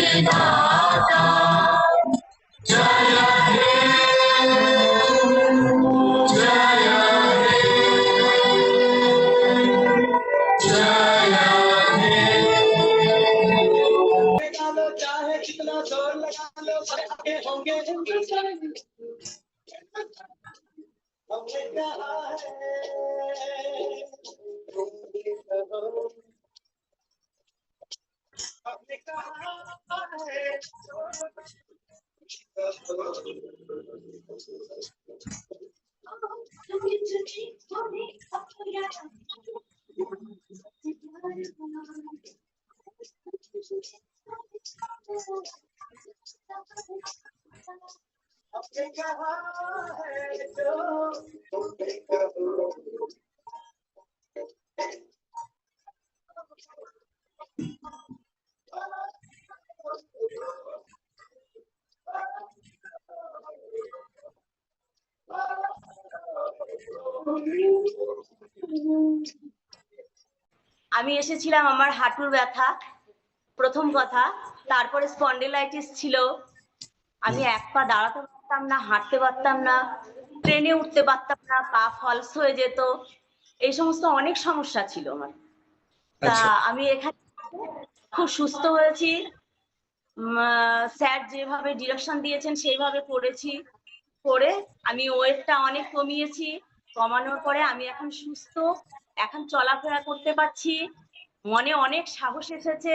विधाता जय हे जय लो चाहे कितना जोर लगा लो सबके होंगे हमने कहा है हमने कहा है हमने कहा है जो तुमने कहो আমি এসেছিলাম আমার হাঁটুর ব্যথা প্রথম কথা, তারপরে স্পন্ডিলাইটিস ছিল, আমি এক পা দাঁড়াতে পারতাম না, হাঁটতে পারতাম না, ট্রেনে উঠতে পারতাম না, পা ফলস হয়ে যেত, এই সমস্ত অনেক সমস্যা ছিল আমার। তা আমি এখানে খুব সুস্থ হয়েছি, স্যার যেভাবে ডিরেকশন দিয়েছেন সেইভাবে করেছি, করে আমি ওয়েটটা অনেক কমিয়েছি, কমানোর পরে আমি এখন সুস্থ, এখন চলাফেরা করতে পারছি, মনে অনেক সাহস এসেছে,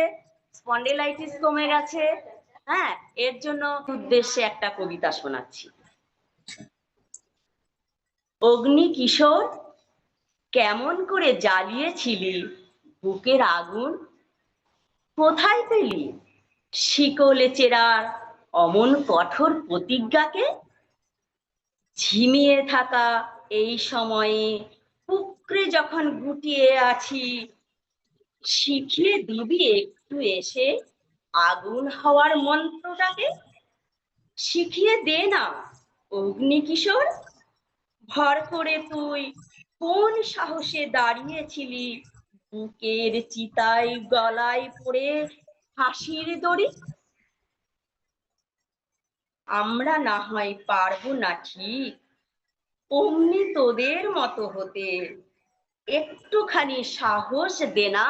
স্পন্ডিলাইটিস কমে গেছে। হ্যাঁ, এর জন্য উদ্দেশ্যে একটা কবিতা শোনাচ্ছি। অগ্নি কিশোর কেমন করে জ্বালিয়েছিলি বুকের আগুন, কোথায় পেলি শিকলে চেরার অমন কঠোর প্রতিজ্ঞাকে, ঝিমিয়ে থাকা এই সময়ে পুকুরে যখন গুটিয়ে আছি, শিখিয়ে দিবি একটু এসে আগুন হওয়ার মন্ত্রটাকে, শিখিয়ে দে না অগ্নি কিশোর, ভর করে তুই কোন সাহসে দাঁড়িয়েছিলি বুকের চিতায় গলায় পড়ে ফাঁসির দড়ি। আমরা না হয় পারবো না ঠিক অমনি তোদের মতো হতে, একটুখানি সাহস দে না